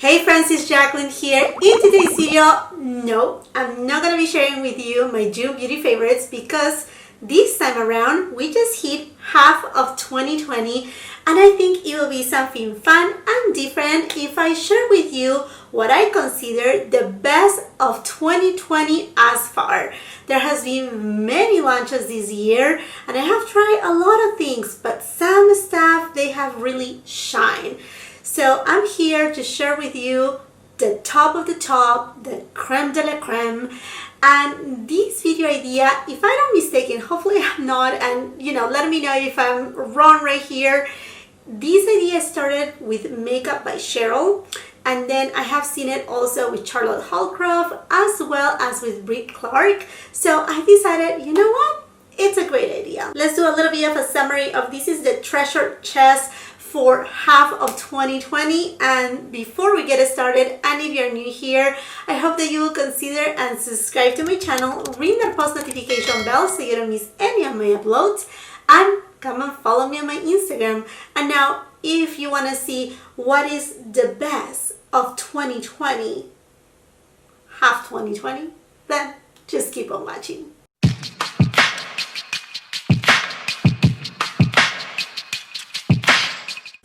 Hey friends, it's Jacqueline here. In today's video, no, I'm not gonna be sharing with you my June beauty favorites because this time around we just hit half of 2020 and I think it will be something fun and different if I share with you what I consider the best of 2020 as far. There has been many launches this year and I have tried a lot of things, but some stuff they have really shined. So I'm here to share with you the top of the top, the creme de la creme. And this video idea, if I'm not mistaken, hopefully I'm not, and let me know if I'm wrong right here. This idea started with Makeup by Cheryl, and then I have seen it also with Charlotte Holcroft as well as with Brit Clark. So I decided, you know what? It's a great idea. Let's do a little bit of a summary of this is the treasure chest for half of 2020. And before we get started, and if you're new here, I hope that you will consider and subscribe to my channel, ring that post notification bell so you don't miss any of my uploads, and come and follow me on my Instagram. And now if you want to see what is the best of 2020, half 2020, then just keep on watching.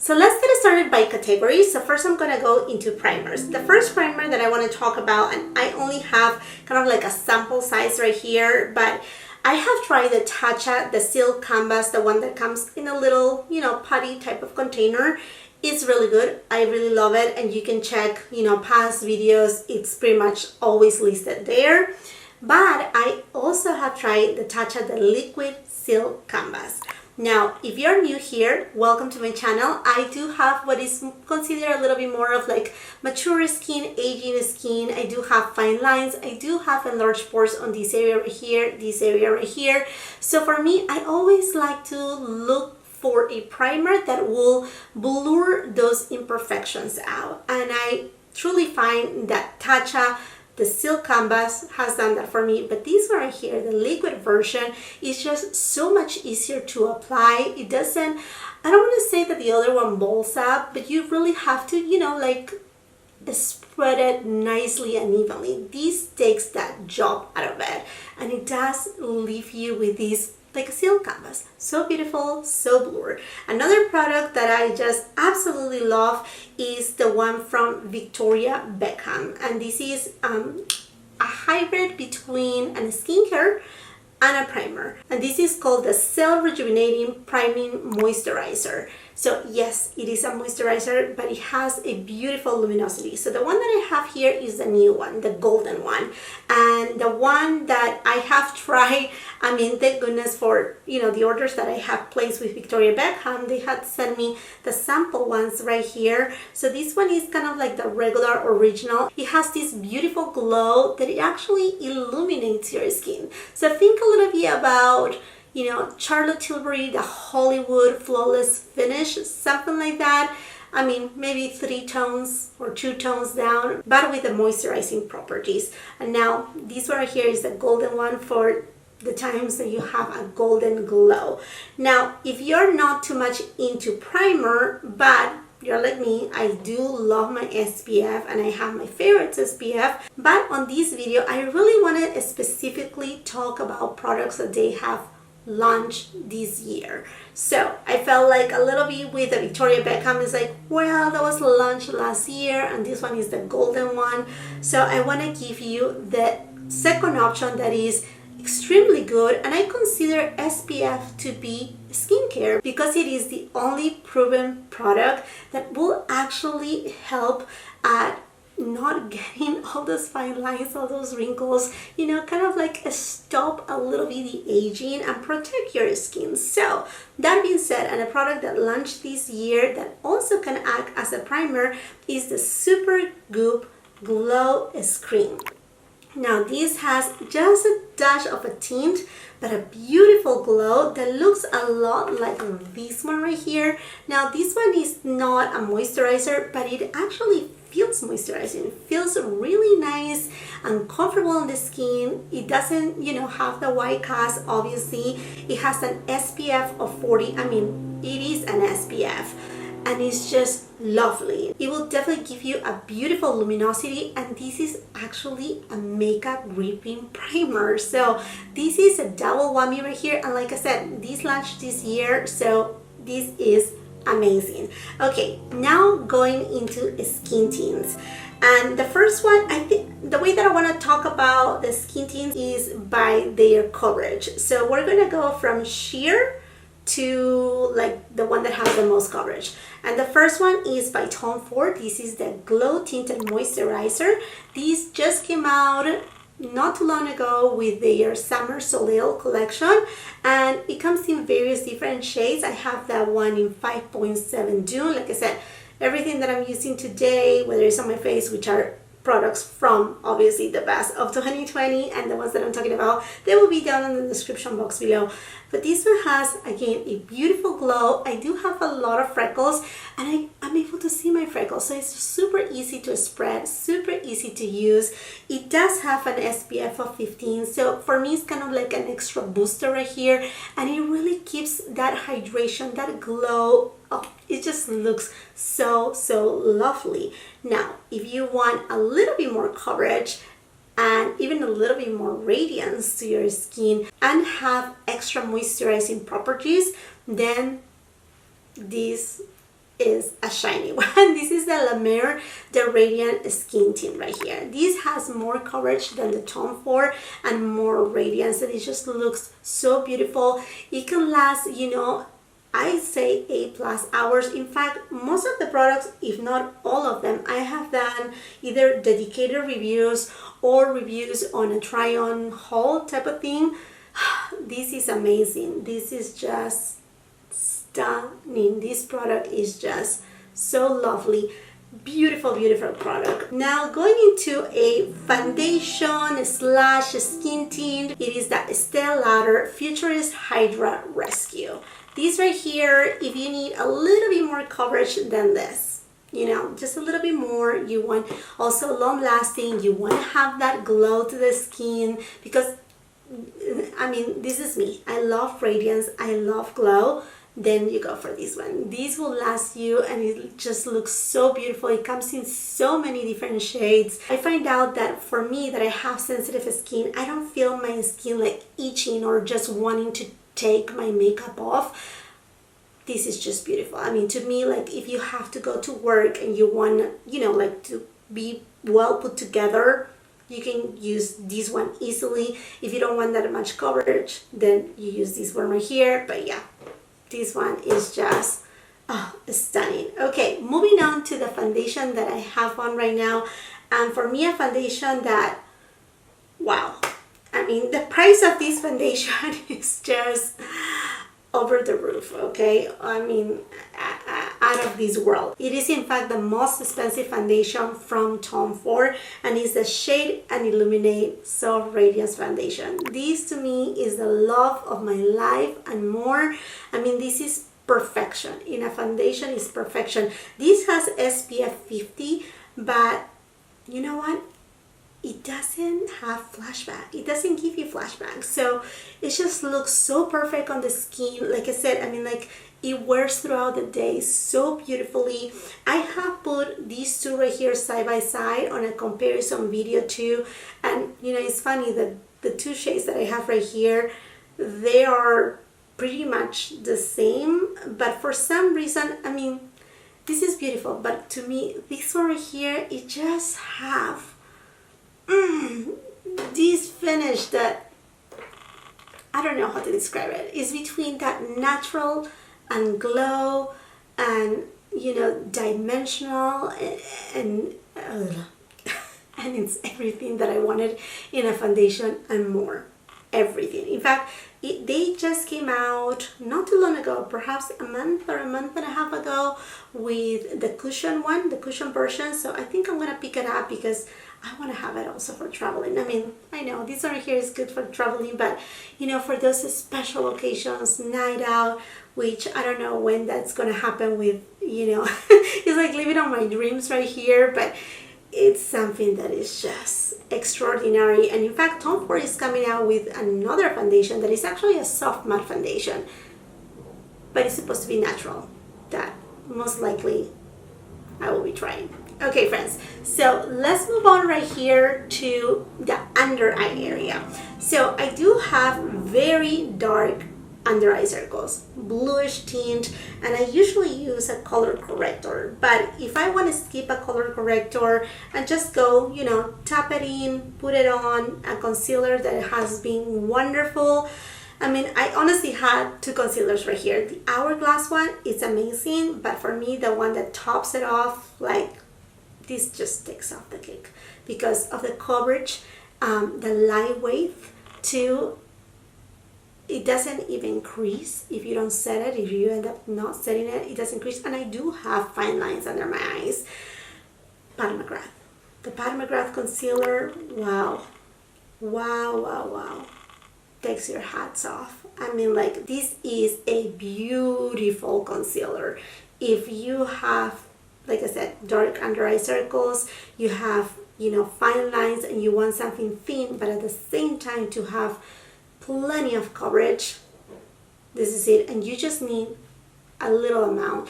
So let's get started by categories. So first I'm going to go into primers. The first primer that I want to talk about, and I only have kind of like a sample size right here, but I have tried the Tatcha, the silk canvas, the one that comes in a little, putty type of container. It's really good. I really love it, and you can check, past videos. It's pretty much always listed there. But I also have tried the Tatcha, the liquid silk canvas. Now, if you're new here, welcome to my channel. I do have what is considered a little bit more of like mature skin, aging skin. I do have fine lines. I do have enlarged pores on this area right here, this area right here. So for me, I always like to look for a primer that will blur those imperfections out. And I truly find that Tatcha, the silk canvas, has done that for me. But this one right here, the liquid version, is just so much easier to apply. It doesn't, I don't want to say that the other one balls up, but you really have to, spread it nicely and evenly. This takes that job out of it, and it does leave you with this like a silk canvas. So beautiful, so blurred. Another product that I just absolutely love is the one from Victoria Beckham, and this is a hybrid between a skincare and a primer, and this is called the Cell Rejuvenating Priming Moisturizer. So yes, it is a moisturizer, but it has a beautiful luminosity. So the one that I have here is the new one, the golden one. And the one that I have tried, I mean, thank goodness for, the orders that I have placed with Victoria Beckham. They had sent me the sample ones right here. So this one is kind of like the regular original. It has this beautiful glow that it actually illuminates your skin. So think a little bit about Charlotte Tilbury, the Hollywood Flawless Finish, something like that. I mean, maybe 3 tones or 2 tones down, but with the moisturizing properties. And now this one right here is the golden one for the times that you have a golden glow. Now, if you're not too much into primer, but you're like me, I do love my SPF and I have my favorites SPF, but on this video, I really want to specifically talk about products that they have launched this year. So I felt like a little bit with the Victoria Beckham is like, well, that was launched last year and this one is the golden one. So I want to give you the second option that is extremely good, and I consider SPF to be skincare because it is the only proven product that will actually help at not getting all those fine lines, all those wrinkles, kind of like stop a little bit the aging and protect your skin. So that being said, and a product that launched this year that also can act as a primer is the Supergoop Glowscreen. Now this has just a dash of a tint, but a beautiful glow that looks a lot like this one right here. Now this one is not a moisturizer, but it actually feels moisturizing. It feels really nice and comfortable on the skin. It doesn't, have the white cast, obviously. It has an SPF of 40. I mean, it is an SPF. And it's just lovely. It will definitely give you a beautiful luminosity, and this is actually a makeup ripping primer. So this is a double whammy right here, and like I said, this launched this year, so this is amazing. Okay, now going into skin tints. And the first one, I think the way that I want to talk about the skin tints is by their coverage. So we're gonna go from sheer to like the one that has the most coverage. And the first one is by Tom Ford. This is the Glow Tinted Moisturizer. This just came out not too long ago with their Summer Soleil collection, and it comes in various different shades. I have that one in 5.7 Dune. Like I said, everything that I'm using today, whether it's on my face, which are products from obviously the best of 2020, and the ones that I'm talking about, they will be down in the description box below. But this one has, again, a beautiful glow. I do have a lot of freckles, and I'm able to see my freckles, so it's super easy to spread, super easy to use. It does have an SPF of 15, so for me it's kind of like an extra booster right here, and it really keeps that hydration, that glow. Oh, it just looks so lovely. Now, if you want a little bit more coverage and even a little bit more radiance to your skin and have extra moisturizing properties, then this is a shiny one. This is the La Mer the Radiant Skin Tint right here. This has more coverage than the Tom Ford and more radiance, and it just looks so beautiful. It can last, you know, I say 8+ hours. In fact, most of the products, if not all of them, I have done either dedicated reviews or reviews on a try-on haul type of thing. This is amazing. This is just stunning. This product is just so lovely. Beautiful product. Now going into a foundation slash skin tint, it is the Estee Lauder Futurist Hydra Rescue. These right here, if you need a little bit more coverage than this, you know, just a little bit more, you want also long lasting, you want to have that glow to the skin, because I mean, this is me. I love radiance, I love glow. Then you go for this one. This will last you, and it just looks so beautiful. It comes in so many different shades. I find out that for me, that I have sensitive skin, I don't feel my skin like itching or just wanting to take my makeup off. This is just beautiful. I mean, to me, like if you have to go to work and you want, you know, like to be well put together, you can use this one easily. If you don't want that much coverage, then you use this one right here. But yeah, this one is just stunning. Okay, moving on to the foundation that I have on right now. And for me, a foundation that, wow, I mean, the price of this foundation is just over the roof, okay? I mean, out of this world. It is in fact the most expensive foundation from Tom Ford, and it's the Shade and Illuminate Soft Radiance Foundation. This to me is the love of my life and more. I mean, this is perfection. In a foundation is perfection. This has SPF 50, but you know what? It doesn't have flashback. It doesn't give you flashback. So it just looks so perfect on the skin. Like I said, I mean, like it wears throughout the day so beautifully. I have put these two right here side by side on a comparison video too. And you know, it's funny that the two shades that I have right here, they are pretty much the same. But for some reason, I mean, this is beautiful. But to me, this one right here, it just have this finish that I don't know how to describe it. It's between that natural and glow and, you know, dimensional and it's everything that I wanted in a foundation and more. Everything. In fact, they just came out not too long ago, perhaps a month or a month and a half ago, with the cushion one, the cushion version. So I think I'm gonna pick it up because I want to have it also for traveling. I mean, I know this one here is good for traveling, but you know, for those special occasions, night out, which I don't know when that's gonna happen with, you know, it's like living on my dreams right here, but it's something that is just extraordinary. And in fact, Tom Ford is coming out with another foundation that is actually a soft matte foundation, but it's supposed to be natural. That most likely I will be trying. Okay, friends, so let's move on right here to the under eye area. So I do have very dark under eye circles, bluish tint, and I usually use a color corrector. But if I want to skip a color corrector and just go, you know, tap it in, put it on a concealer that has been wonderful. I mean, I honestly had two concealers right here. The Hourglass one is amazing, but for me, the one that tops it off, like, this just takes off the cake because of the coverage, the lightweight too. It doesn't even crease if you don't set it. If you end up not setting it, it doesn't crease. And I do have fine lines under my eyes. Pat McGrath. The Pat McGrath concealer, wow. Wow, wow, wow. Takes your hats off. I mean, like, this is a beautiful concealer. If you have, like I said, dark under eye circles, you have, you know, fine lines, and you want something thin, but at the same time to have plenty of coverage, this is it. And you just need a little amount,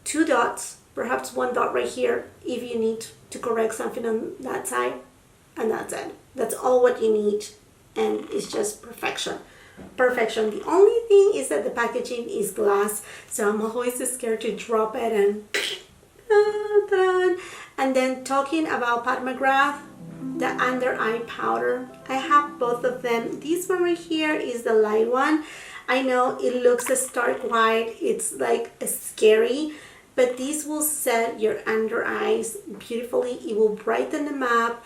2 dots, perhaps 1 dot right here if you need to correct something on that side, and that's it. That's all what you need, and it's just perfection. Perfection. The only thing is that the packaging is glass, so I'm always scared to drop it and and then talking about Pat McGrath, the under eye powder, I have both of them. This one right here is the light one. I know it looks a stark white, it's like scary, but this will set your under eyes beautifully. It will brighten them up.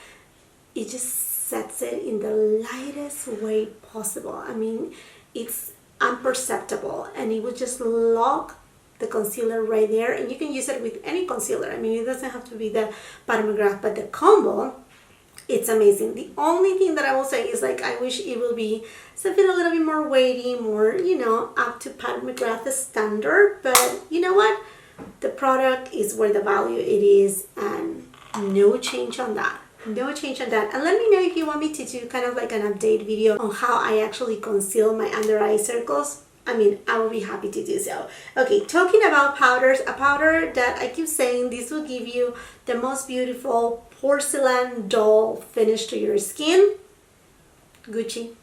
It just sets it in the lightest way possible. I mean, it's imperceptible, and it will just lock the concealer right there, and you can use it with any concealer. I mean, it doesn't have to be the Pat McGrath, but the combo, it's amazing. The only thing that I will say is, like, I wish it will be something a little bit more weighty, more, you know, up to Pat McGrath standard, but you know what? The product is where the value it is, and no change on that. No change on that. And let me know if you want me to do kind of like an update video on how I actually conceal my under eye circles. I mean, I will be happy to do so. Okay, talking about powders, a powder that I keep saying this will give you the most beautiful porcelain doll finish to your skin. Gucci.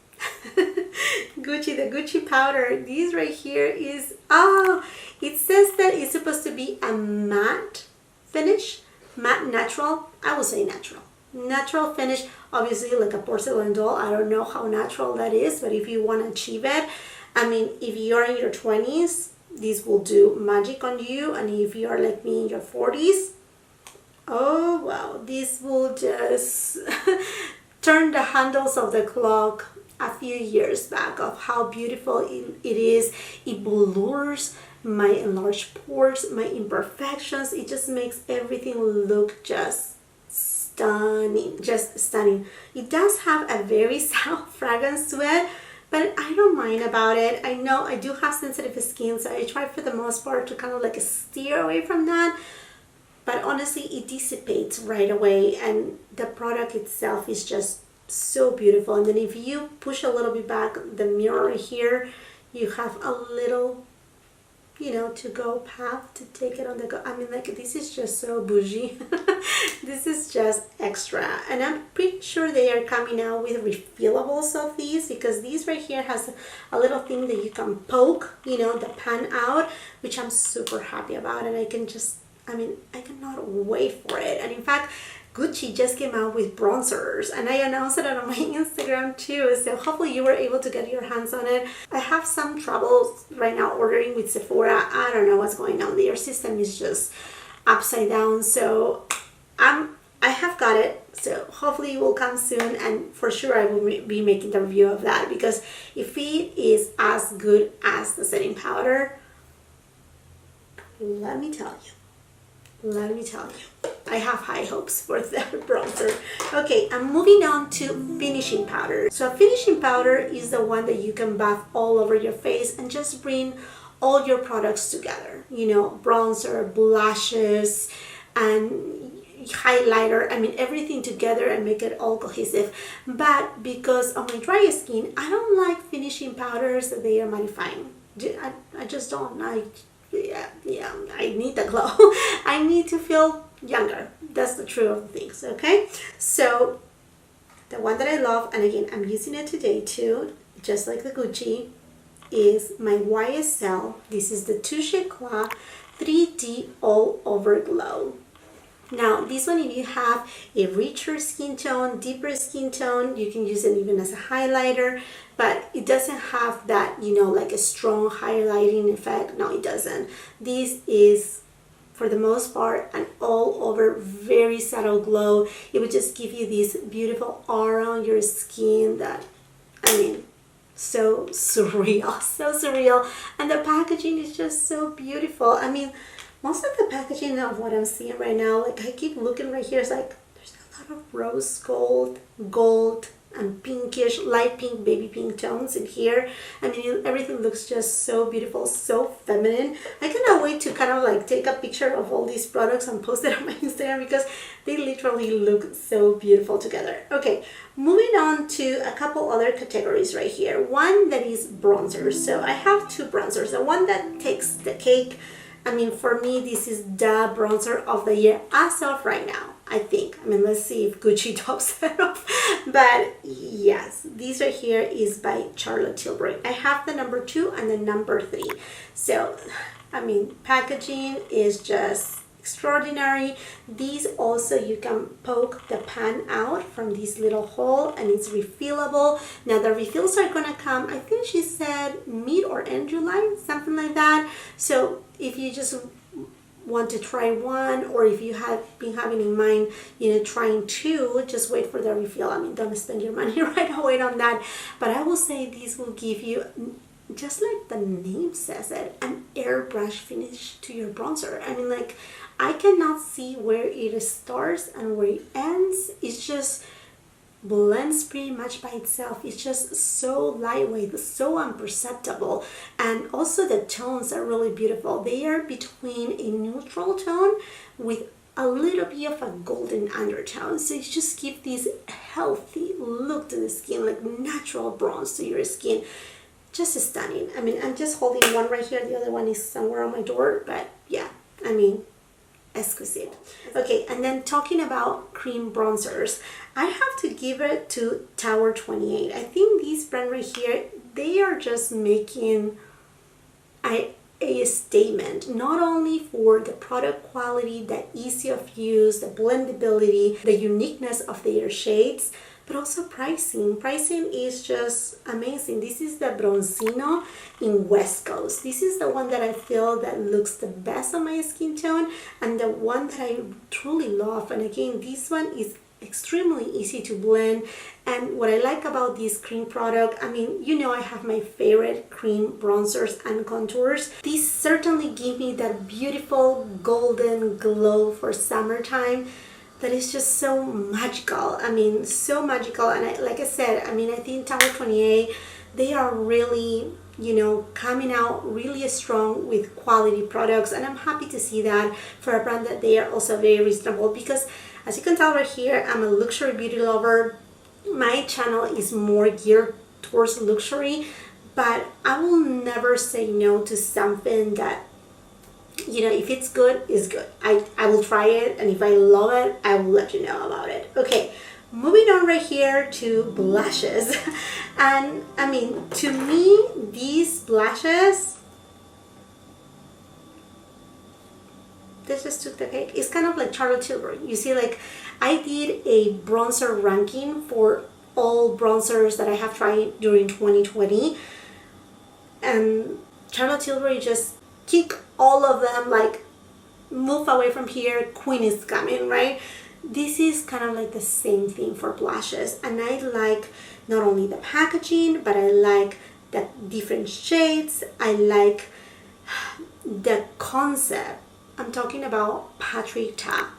Gucci, the Gucci powder. This right here is, oh, it says that it's supposed to be a matte finish, matte natural. I will say natural. Natural finish, obviously like a porcelain doll. I don't know how natural that is, but if you want to achieve it, I mean, if you're in your 20s, this will do magic on you. And if you're like me in your 40s, oh wow, this will just turn the handles of the clock a few years back of how beautiful it is. It blurs my enlarged pores, my imperfections. It just makes everything look just stunning, just stunning. It does have a very soft fragrance to it, but I don't mind about it. I know I do have sensitive skin, so I try for the most part to kind of like steer away from that. But honestly, it dissipates right away, and the product itself is just so beautiful. And then if you push a little bit back the mirror here, you have a little, you know, to go path to take it on the go. I mean, like, this is just so bougie. This is just extra, and I'm pretty sure they are coming out with refillables of these, because these right here has a little thing that you can poke, you know, the pan out, which I'm super happy about. And I can just, I mean, I cannot wait for it. And in fact, Gucci just came out with bronzers, and I announced it on my Instagram too, so hopefully you were able to get your hands on it. I have some troubles right now ordering with Sephora. I don't know what's going on. Their system is just upside down, so I have got it, so hopefully it will come soon, and for sure I will be making the review of that, because if it is as good as the setting powder, let me tell you, I have high hopes for that bronzer. Okay, I'm moving on to finishing powder. So a finishing powder is the one that you can buff all over your face and just bring all your products together. You know, bronzer, blushes, and highlighter, I mean everything together and make it all cohesive. But because of my dry skin, I don't like finishing powders that they are mattifying. I just don't. I need the glow. I need to feel younger. That's the truth of things, okay? So the one that I love, and again, I'm using it today too, just like the Gucci, is my YSL. This is the Touche Éclat 3D All Over Glow. Now, this one, if you have a richer skin tone, deeper skin tone, you can use it even as a highlighter, but it doesn't have that, you know, like a strong highlighting effect. No, it doesn't. This is, for the most part, an all over very subtle glow. It would just give you this beautiful aura on your skin that, I mean, so surreal, so surreal. And the packaging is just so beautiful. I mean, most of the packaging of what I'm seeing right now, like I keep looking right here, it's like there's a lot of rose gold, and pinkish, light pink, baby pink tones in here. I mean, everything looks just so beautiful, so feminine. I cannot wait to kind of like take a picture of all these products and post it on my Instagram because they literally look so beautiful together. Okay, moving on to a couple other categories right here. One that is bronzers. So I have two bronzers. The one that takes the cake, I mean, for me, this is the bronzer of the year as of right now, I think. I mean, let's see if Gucci tops it off. But yes, this right here is by Charlotte Tilbury. I have the number 2 and the number 3. So, I mean, packaging is just extraordinary. These also, you can poke the pan out from this little hole and it's refillable. Now the refills are gonna come, I think she said mid or end July, something like that. So if you just want to try one, or if you have been having in mind, you know, trying two, just wait for the refill. I mean, don't spend your money right away on that. But I will say this will give you, just like the name says it, an airbrush finish to your bronzer. I mean, like, I cannot see where it starts and where it ends. It's just blends pretty much by itself. It's just so lightweight, so imperceptible, and also the tones are really beautiful. They are between a neutral tone with a little bit of a golden undertone, so it just gives this healthy look to the skin, like natural bronze to your skin. Just stunning. I mean, I'm just holding one right here, the other one is somewhere on my door, but yeah, I mean, exquisite. Okay, and then talking about cream bronzers, I have to give it to Tower 28. I think this brand right here, they are just making a statement, not only for the product quality, the ease of use, the blendability, the uniqueness of their shades, but also pricing. Pricing is just amazing. This is the Bronzino in West Coast. This is the one that I feel that looks the best on my skin tone and the one that I truly love. And again, this one is extremely easy to blend. And what I like about this cream product, I mean, you know, I have my favorite cream bronzers and contours. These certainly give me that beautiful golden glow for summertime that is just so magical. I mean, so magical. And like I said, I mean, I think Tower 28, they are really, you know, coming out really strong with quality products, and I'm happy to see that for a brand that they are also very reasonable, because as you can tell right here, I'm a luxury beauty lover. My channel is more geared towards luxury, but I will never say no to something that, you know, if it's good, it's good. I will try it, and if I love it, I will let you know about it. Okay, moving on right here to blushes. And I mean, to me, these blushes, this just took the cake. It's kind of like Charlotte Tilbury. You see, like, I did a bronzer ranking for all bronzers that I have tried during 2020, and Charlotte Tilbury just kick all of them, like, move away from here, queen is coming, right? This is kind of like the same thing for blushes, and I like not only the packaging, but I like the different shades. I like the concept. I'm talking about Patrick Ta,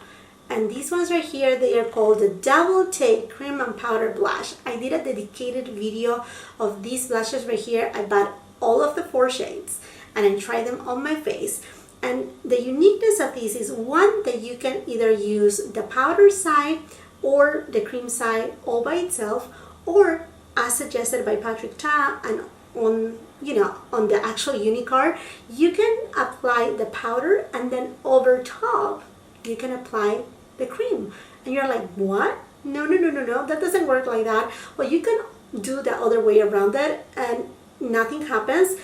and these ones right here, they are called the Double Take Cream and Powder Blush. I did a dedicated video of these blushes right here. I bought all of the 4 shades and I tried them on my face. And the uniqueness of this is, one, that you can either use the powder side or the cream side all by itself, or as suggested by Patrick Ta, and on, you know, on the actual Unicard, you can apply the powder and then over top you can apply the cream. And you're like, what? No, no, no, no, no, that doesn't work like that. Well, you can do the other way around it and nothing happens.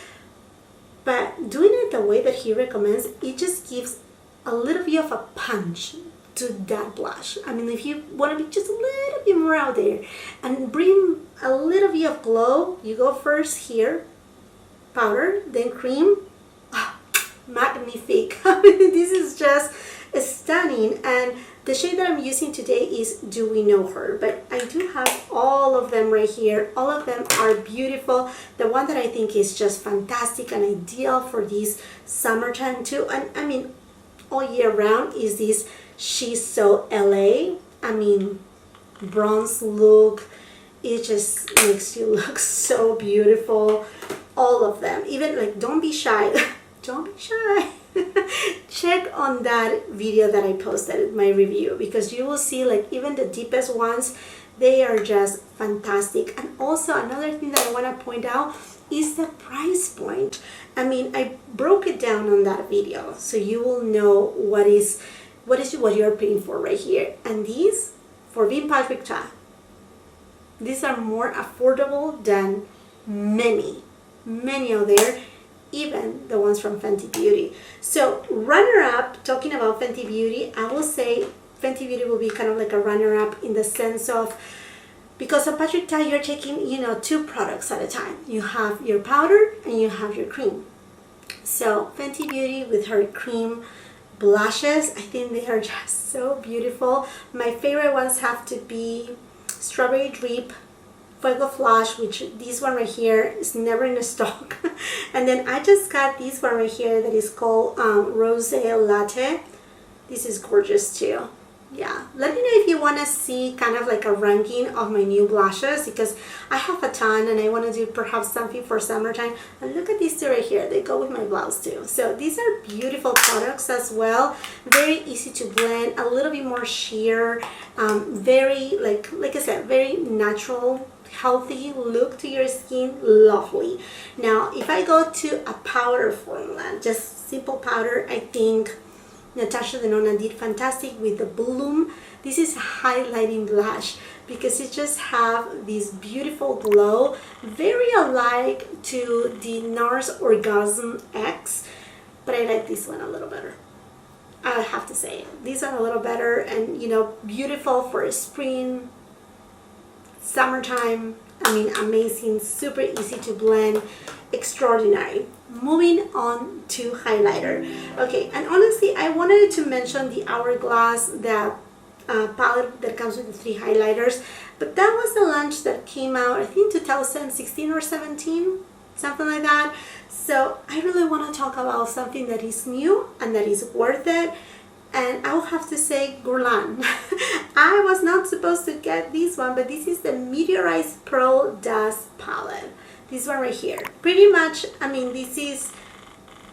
But doing it the way that he recommends, it just gives a little bit of a punch to that blush. I mean, if you want to be just a little bit more out there and bring a little bit of glow, you go first here, powder, then cream. Oh, magnifique. I mean, this is just stunning. And the shade that I'm using today is Do We Know Her? But I do have all of them right here. All of them are beautiful. The one that I think is just fantastic and ideal for this summertime too, and I mean all year round, is this She's So LA. I mean, bronze look. It just makes you look so beautiful. All of them. Even like, don't be shy. Don't be shy. Check on that video that I posted, my review, because you will see like even the deepest ones, they are just fantastic. And also another thing that I want to point out is the price point. I mean, I broke it down on that video, so you will know what you're paying for right here. And these, for being Patrick Ta, these are more affordable than many out there, even the ones from Fenty Beauty. So runner-up, talking about Fenty Beauty, I will say Fenty Beauty will be kind of like a runner-up in the sense of, because on Patrick Ta you're taking, you know, 2 products at a time. You have your powder and you have your cream. So Fenty Beauty with her cream blushes, I think they are just so beautiful. My favorite ones have to be Strawberry Drip, Fuego Flash, which this one right here is never in the stock. And then I just got this one right here that is called Rose Latte. This is gorgeous too. Yeah, let me know if you want to see kind of like a ranking of my new blushes, because I have a ton and I want to do perhaps something for summertime. And look at these 2 right here, they go with my blouse too. So these are beautiful products as well, very easy to blend, a little bit more sheer, very like I said, very natural, healthy look to your skin. Lovely. Now if I go to a powder formula, just simple powder, I think Natasha Denona did fantastic with the Bloom. This is a highlighting blush because it just have this beautiful glow, very alike to the NARS Orgasm X, but I like this one a little better. I have to say, these are a little better, and you know, beautiful for spring, summertime. I mean, amazing, super easy to blend, extraordinary. Moving on to highlighter. Okay, and honestly, I wanted to mention the Hourglass, that palette that comes with the 3 highlighters, but that was the launch that came out, I think 2016 or 17, something like that. So I really want to talk about something that is new and that is worth it. And I will have to say Guerlain. I was not supposed to get this one, but this is the Meteorized Pearl Dust Palette. This one right here. Pretty much, I mean, this is,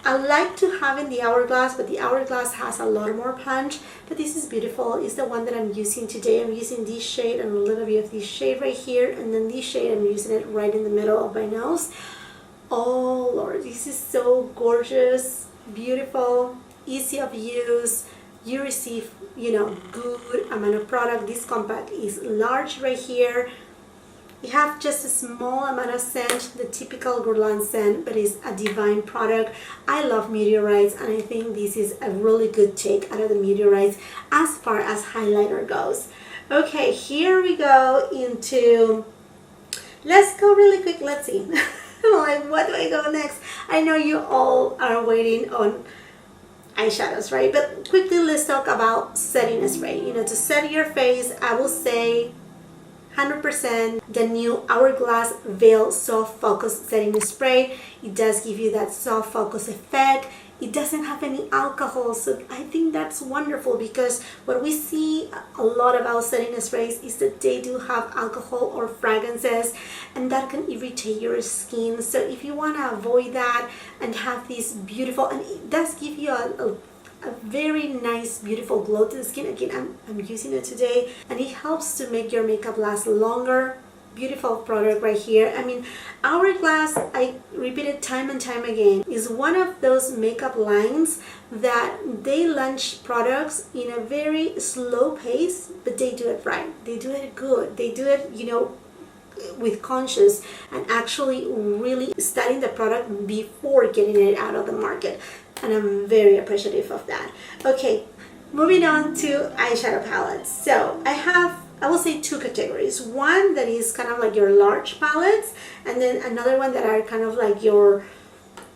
I like to have in the Hourglass, but the Hourglass has a lot more punch. But this is beautiful. It's the one that I'm using today. I'm using this shade and a little bit of this shade right here. And then this shade, I'm using it right in the middle of my nose. Oh Lord, this is so gorgeous, beautiful, easy of use. You receive, you know, good amount of product. This compact is large right here. You have just a small amount of scent, the typical Guerlain scent, but it's a divine product. I love meteorites, and I think this is a really good take out of the meteorites as far as highlighter goes. Okay, here we go into, let's go really quick, let's see. Like, what do I go next? I know you all are waiting on eyeshadows, right? But quickly, let's talk about setting spray. You know, to set your face, I will say 100% the new Hourglass Veil Soft Focus Setting Spray. It does give you that soft focus effect. It doesn't have any alcohol, so I think that's wonderful, because what we see a lot about setting sprays is that they do have alcohol or fragrances, and that can irritate your skin. So if you want to avoid that and have this beautiful, and it does give you a very nice, beautiful glow to the skin. Again, I'm using it today, and it helps to make your makeup last longer, beautiful product right here. I mean, Hourglass, I repeat it time and time again, is one of those makeup lines that they launch products in a very slow pace, but they do it right. They do it good. They do it, you know, with conscious and actually really studying the product before getting it out of the market. And I'm very appreciative of that. Okay, moving on to eyeshadow palettes. So I will say two categories. One that is kind of like your large palettes, and then another one that are kind of like your,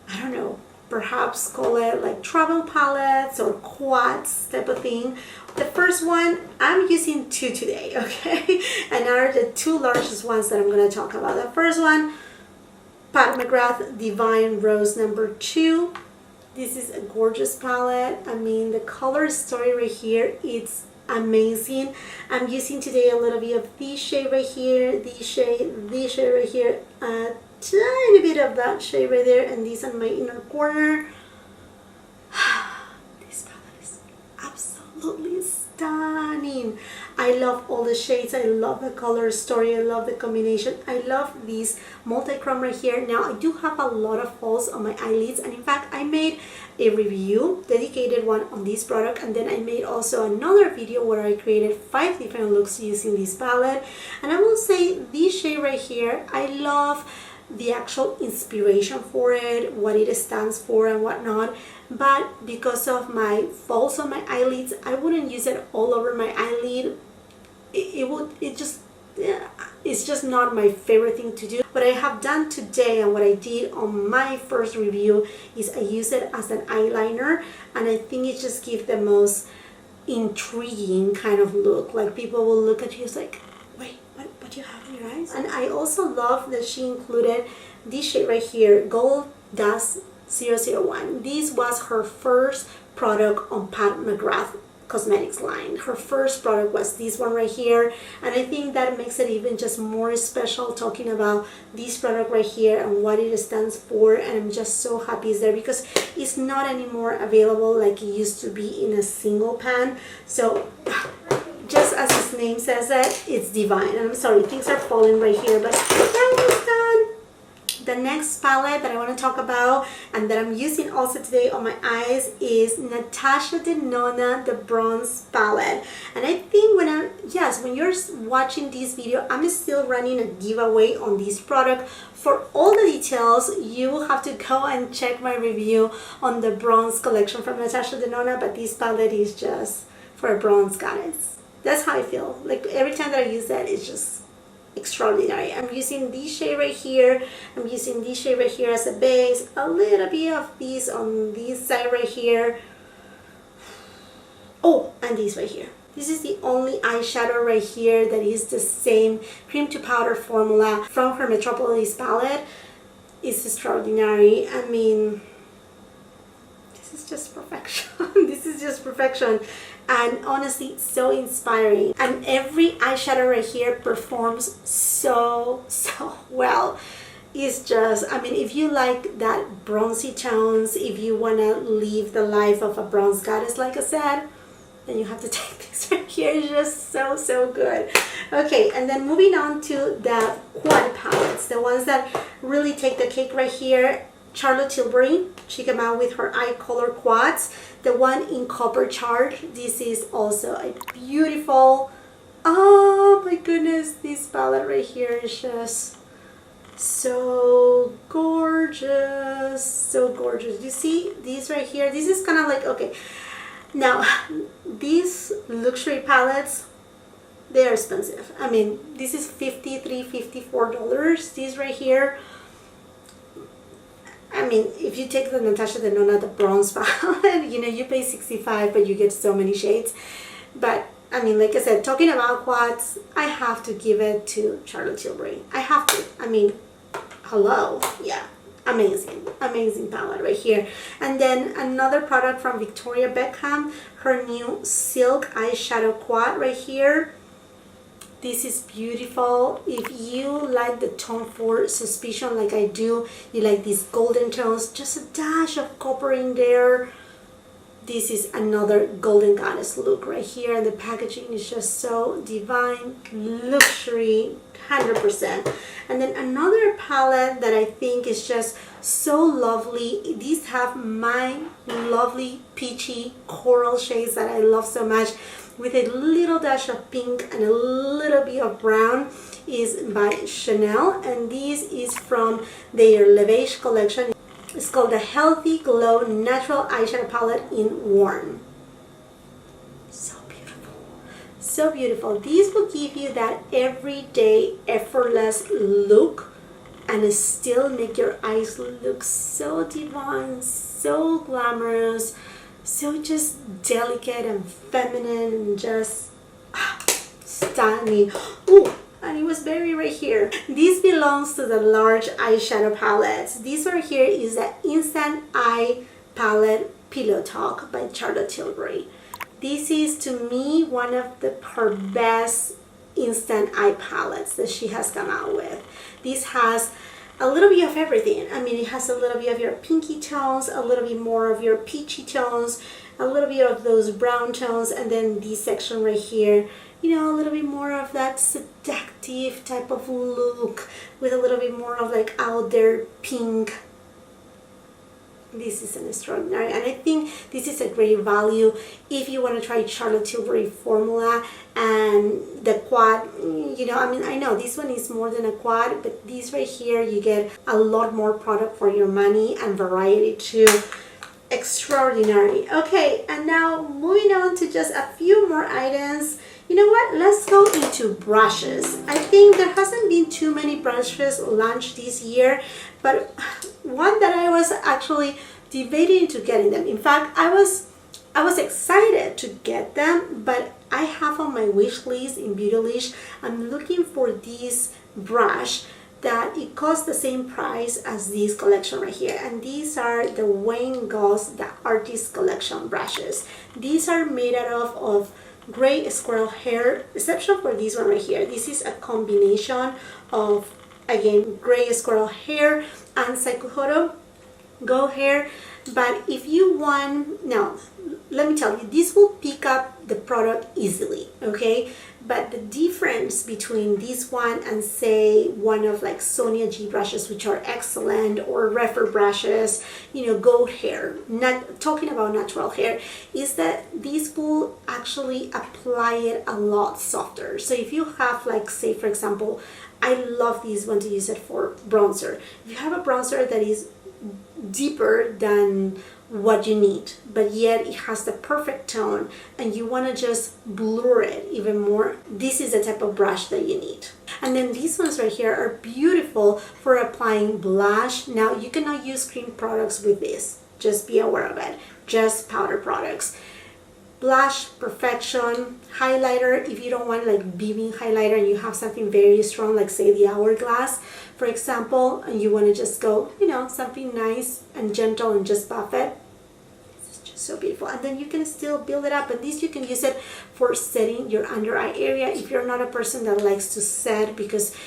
I don't know, perhaps call it like travel palettes or quads type of thing. The first one, I'm using two today, okay? And are the two largest ones that I'm going to talk about. The first one, Pat McGrath Divine Rose number 2. This is a gorgeous palette. I mean, the color story right here, it's amazing. I'm using today a little bit of this shade right here, this shade right here, a tiny bit of that shade right there, and this on my inner corner. This palette is absolutely stunning. I love all the shades. I love the color story. I love the combination. I love this multi-chrome right here. Now, I do have a lot of falls on my eyelids, and in fact, I made a review, dedicated one on this product, and then I made also another video where I created 5 different looks using this palette. And I will say this shade right here, I love the actual inspiration for it, what it stands for and whatnot, but because of my falls on my eyelids, I wouldn't use it all over my eyelid. It's just not my favorite thing to do. What I have done today and what I did on my first review is I use it as an eyeliner, and I think it just gives the most intriguing kind of look. Like, people will look at you, it's like, wait, what do you have in your eyes? And I also love that she included this shade right here, Gold Dust 001. This was her first product on Pat McGrath Cosmetics line. Her first product was this one right here, and I think that makes it even just more special talking about this product right here and what it stands for. And I'm just so happy it's there because it's not anymore available like it used to be in a single pan. So just as its name says it, it's divine. And I'm sorry, things are falling right here, but that was done. The next palette that I want to talk about and that I'm using also today on my eyes is Natasha Denona, the Bronze Palette. And I think when you're watching this video, I'm still running a giveaway on this product. For all the details, you will have to go and check my review on the Bronze collection from Natasha Denona, but this palette is just for a bronze goddess. That's how I feel. Like, every time that I use that, it's just extraordinary. I'm using this shade right here. I'm using this shade right here as a base. A little bit of this on this side right here. Oh, and this right here. This is the only eyeshadow right here that is the same cream to powder formula from her Metropolis palette. It's extraordinary. I mean, this is just perfection. This is just perfection. And honestly, so inspiring. And every eyeshadow right here performs so well. It's just, I mean, if you like that bronzy tones, if you want to live the life of a bronze goddess, like I said, then you have to take this right here. It's just so good. Okay, and then moving on to the quad palettes, the ones that really take the cake right here. Charlotte Tilbury, she came out with her eye color quads. The one in Copper Charge, this is also a beautiful, oh my goodness, this palette right here is just so gorgeous, so gorgeous. You see this right here? This is kind of like, okay, now these luxury palettes, they are expensive. I mean, this is $53, $54. This right here, I mean, if you take the Natasha Denona, the bronze palette, you know, you pay $65, but you get so many shades. But, I mean, like I said, talking about quads, I have to give it to Charlotte Tilbury. I have to. I mean, hello. Yeah, amazing. Amazing palette right here. And then another product from Victoria Beckham, her new Silk Eyeshadow Quad right here. This is beautiful. If you like the tone for Suspicion like I do, you like these golden tones, just a dash of copper in there. This is another Golden Goddess look right here, and the packaging is just so divine, luxury, 100%. And then another palette that I think is just so lovely. These have my lovely peachy coral shades that I love so much, with a little dash of pink and a little bit of brown. Is by Chanel, and this is from their Levage collection. It's called the Healthy Glow Natural Eyeshadow Palette in Warm. So beautiful. So beautiful. These will give you that everyday, effortless look and still make your eyes look so divine, so glamorous, so just delicate and feminine and just stunning. Ooh, and it was buried right here. This belongs to the large eyeshadow palettes. This right here is the Instant Eye Palette Pillow Talk by Charlotte Tilbury. This is, to me, one of her best instant eye palettes that she has come out with. This has a little bit of everything. I mean, it has a little bit of your pinky tones, a little bit more of your peachy tones, a little bit of those brown tones, and then this section right here, you know, a little bit more of that seductive type of look with a little bit more of like out there pink. This is an extraordinary, and I think this is a great value if you want to try Charlotte Tilbury formula and the quad. You know, I mean, I know this one is more than a quad, but this right here, you get a lot more product for your money and variety too. Extraordinary. Okay, and now moving on to just a few more items. You know what? Let's go into brushes. I think there hasn't been too many brushes launched this year, but one that I was actually debating into getting them. In fact, I was excited to get them, but I have on my wish list in Beautylish, I'm looking for this brush that it costs the same price as this collection right here, and these are the Wayne Goss, the Artist Collection brushes. These are made out of gray squirrel hair, exception for this one right here. This is a combination of, again, gray squirrel hair and Saikuhoro goat hair. But if you want, now let me tell you, this will pick up the product easily, okay? But the difference between this one and say one of like Sonia G brushes, which are excellent, or Refer brushes, you know, goat hair, not talking about natural hair, is that this will actually apply it a lot softer. So if you have, like, say for example, I love this one to use it for bronzer. If you have a bronzer that is deeper than what you need, but yet it has the perfect tone and you want to just blur it even more, this is the type of brush that you need. And then these ones right here are beautiful for applying blush. Now you cannot use cream products with this, just be aware of it, just powder products. Blush, perfection. Highlighter, if you don't want like beaming highlighter and you have something very strong, like say the Hourglass, for example, and you want to just go, you know, something nice and gentle and just buff it. It's just so beautiful. And then you can still build it up, and this you can use it for setting your under eye area if you're not a person that likes to set, because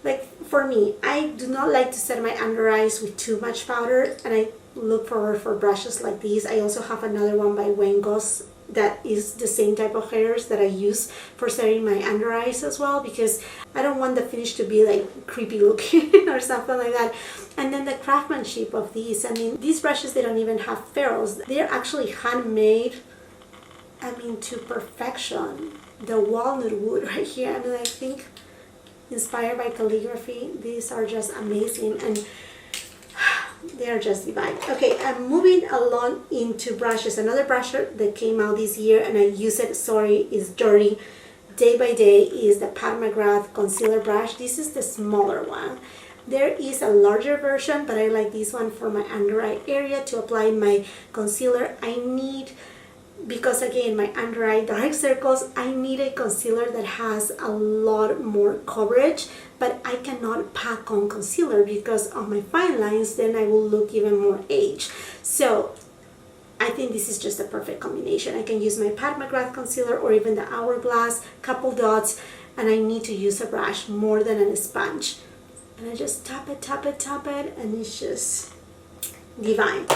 like for me, I do not like to set my under eyes with too much powder, and I look forward for brushes like these. I also have another one by Wayne Goss that is the same type of hairs that I use for setting my under eyes as well, because I don't want the finish to be like creepy looking or something like that. And then the craftsmanship of these, I mean, these brushes, they don't even have ferrules. They're actually handmade, I mean, to perfection. The walnut wood right here, I mean, I think inspired by calligraphy. These are just amazing, and they're just divine. Okay, I'm moving along into brushes. Another brush that came out this year, and I use it, sorry, is dirty, day by day, is the Pat McGrath concealer brush. This is the smaller one. There is a larger version, but I like this one for my under eye area to apply my concealer. I need, because again, my under eye dark circles, I need a concealer that has a lot more coverage, but I cannot pack on concealer because on my fine lines, then I will look even more aged. So I think this is just a perfect combination. I can use my Pat McGrath concealer or even the Hourglass, couple dots, and I need to use a brush more than a sponge. And I just tap it, and it's just divine.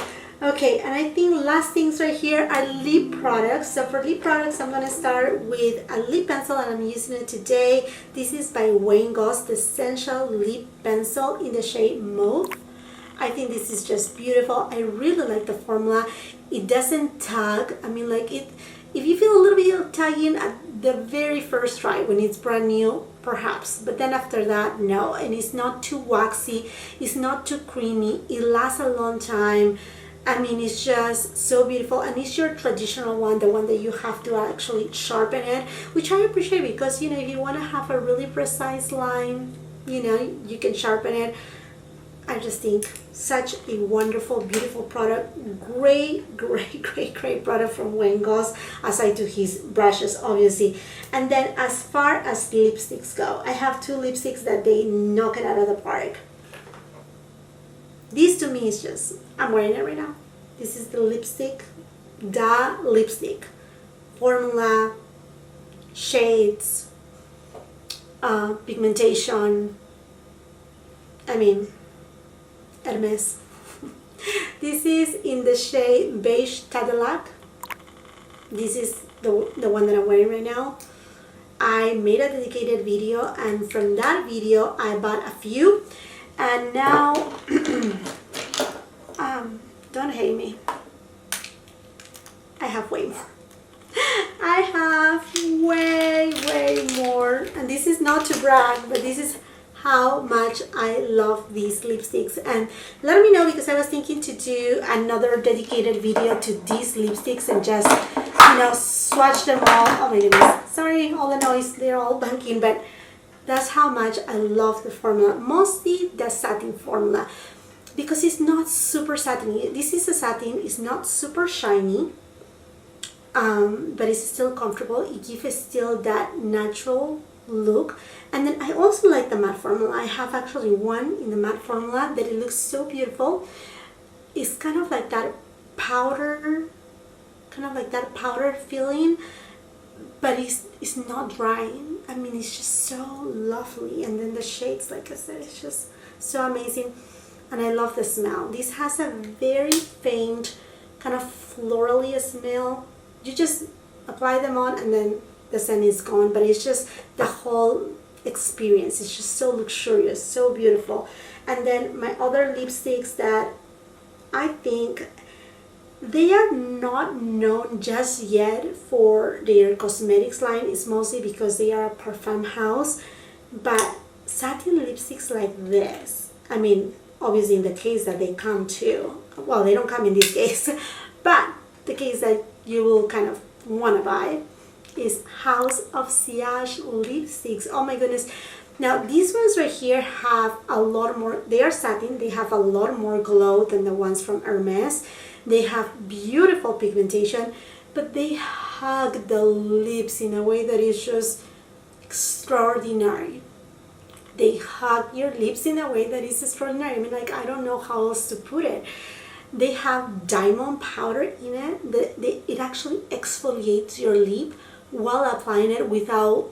Okay, and I think last things right here are lip products. So for lip products, I'm gonna start with a lip pencil, and I'm using it today. This is by Wayne Goss, the Essential Lip Pencil in the shade Mauve. I think this is just beautiful. I really like the formula. It doesn't tug. I mean, like it, if you feel a little bit of tugging at the very first try when it's brand new, perhaps, but then after that, no. And it's not too waxy, it's not too creamy, it lasts a long time. I mean, it's just so beautiful, and it's your traditional one, the one that you have to actually sharpen it, which I appreciate, because, you know, if you want to have a really precise line, you know, you can sharpen it. I just think such a wonderful, beautiful product. Great product from Wayne Goss, aside to his brushes, obviously. And then as far as lipsticks go, I have two lipsticks that they knock it out of the park. This to me is just, I'm wearing it right now. This is the lipstick, Da Lipstick. Formula, shades, pigmentation, I mean, Hermes. This is in the shade Beige Cadillac. This is the one that I'm wearing right now. I made a dedicated video, and from that video I bought a few, and now don't hate me, I have way more. I have way more, and this is not to brag, but this is how much I love these lipsticks. And let me know, because I was thinking to do another dedicated video to these lipsticks and just, you know, swatch them all. Oh my goodness, sorry, all the noise, they're all bunking, but that's how much I love the formula, mostly the satin formula, because it's not super satiny. This is a satin, it's not super shiny, but it's still comfortable. It gives still that natural look. And then I also like the matte formula. I have actually one in the matte formula that it looks so beautiful. It's kind of like that powder, feeling, but it's not drying. I mean, it's just so lovely. And then the shades, like I said, it's just so amazing. And I love the smell. This has a very faint kind of florally smell. You just apply them on and then the scent is gone, but it's just the whole experience. It's just so luxurious, so beautiful. And then my other lipsticks that I think they are not known just yet for their cosmetics line, is mostly because they are a parfum house. But satin lipsticks like this, I mean, obviously in the case that they come to, well, they don't come in this case, but the case that you will kind of want to buy is House of Sillage lipsticks. Oh my goodness. Now these ones right here have a lot more, they are satin, they have a lot more glow than the ones from Hermes. They have beautiful pigmentation, but they hug the lips in a way that is just extraordinary. They hug your lips in a way that is extraordinary. I mean, like, I don't know how else to put it. They have diamond powder in it. It actually exfoliates your lip while applying it without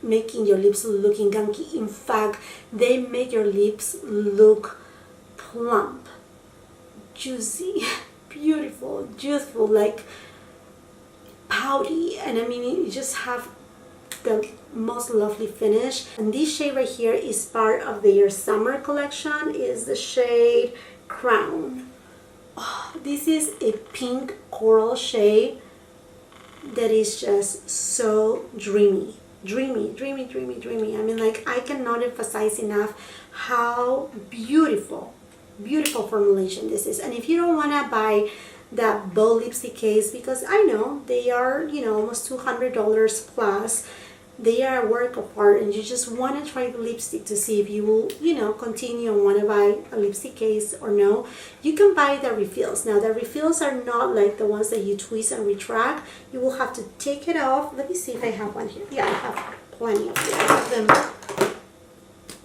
making your lips looking gunky. In fact, they make your lips look plump, juicy, beautiful, youthful, like pouty. And I mean, you just have the most lovely finish. And this shade right here is part of their summer collection. Is the shade Crown. Oh, this is a pink coral shade that is just so dreamy. Dreamy. I mean, like, I cannot emphasize enough how beautiful formulation this is. And if you don't want to buy that bow lipstick case, because I know they are, you know, almost $200 plus, they are a work of art, and you just want to try the lipstick to see if you will, you know, continue and want to buy a lipstick case or no, you can buy the refills. Now the refills are not like the ones that you twist and retract. You will have to take it off. Let me see if I have one here. Yeah, I have plenty of them. I have them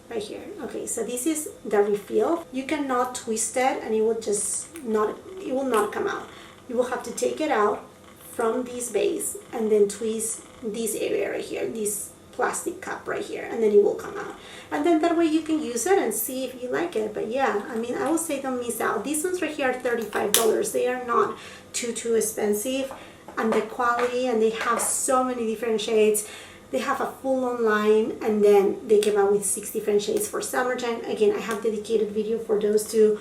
right here. Okay, so this is the refill. You cannot twist it and it will just not, it will not come out. You will have to take it out from this base and then twist this area right here, this plastic cup right here, and then it will come out. And then that way you can use it and see if you like it. But yeah, I mean, I would say don't miss out. These ones right here are $35. They are not too expensive, and the quality, and they have so many different shades. They have a full-on line, and then they came out with 6 different shades for summertime. Again, I have dedicated video for those two.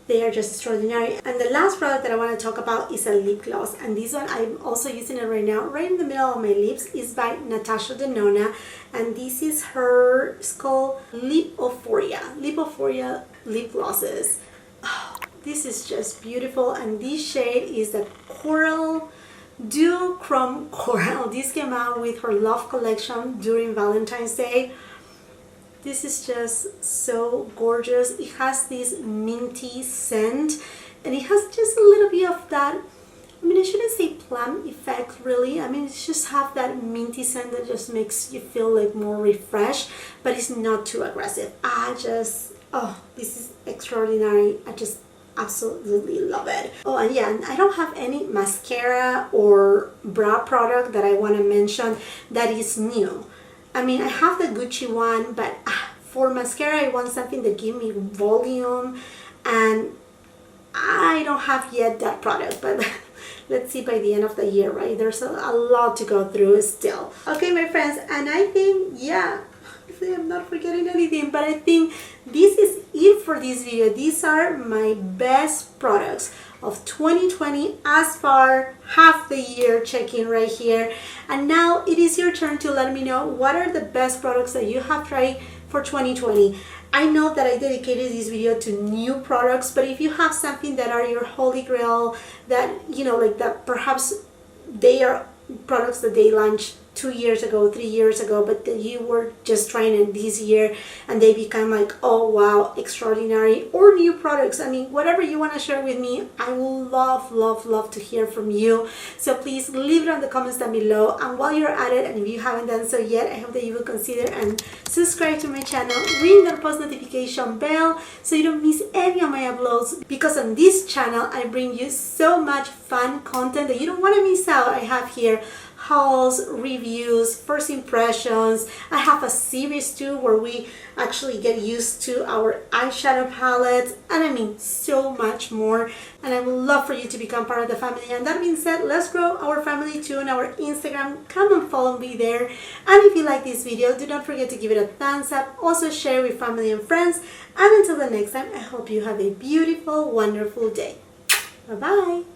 They are just extraordinary. And the last product that I want to talk about is a lip gloss, and this one I'm also using it right now, right in the middle of my lips. Is by Natasha Denona, and this is her, it's called Lipophoria lip glosses. Oh, this is just beautiful, and this shade is the Coral Dew Chrome Coral. This came out with her Love collection during Valentine's Day. This is just so gorgeous. It has this minty scent, and it has just a little bit of that, I mean, I shouldn't say plum effect really. I mean, it's just have that minty scent that just makes you feel like more refreshed, but it's not too aggressive. Oh, this is extraordinary. I just absolutely love it. Oh, and yeah, I don't have any mascara or brow product that I want to mention that is new. I mean, I have the Gucci one, but for mascara I want something that give me volume, and I don't have yet that product, but let's see by the end of the year, right? There's a lot to go through still. Okay, my friends, and I think, yeah, hopefully I'm not forgetting anything, but I think this is it for this video. These are my best products of 2020 as far half the year, checking right here. And now it is your turn to let me know what are the best products that you have tried for 2020. I know that I dedicated this video to new products, but if you have something that are your holy grail, that, you know, like that perhaps they are products that they launched 2 years ago, 3 years ago, but that you were just trying it this year and they become like, oh wow, extraordinary, or new products. I mean, whatever you want to share with me, I will love to hear from you. So please leave it on the comments down below. And while you're at it, and if you haven't done so yet, I hope that you will consider and subscribe to my channel, ring the post notification bell so you don't miss any of my uploads, because on this channel I bring you so much fun content that you don't want to miss out. I have here hauls, reviews, first impressions. I have a series too where we actually get used to our eyeshadow palettes, and I mean so much more. And I would love for you to become part of the family. And that being said, let's grow our family too on our Instagram. Come and follow me there. And if you like this video, do not forget to give it a thumbs up. Also share with family and friends. And until the next time, I hope you have a beautiful, wonderful day. Bye bye.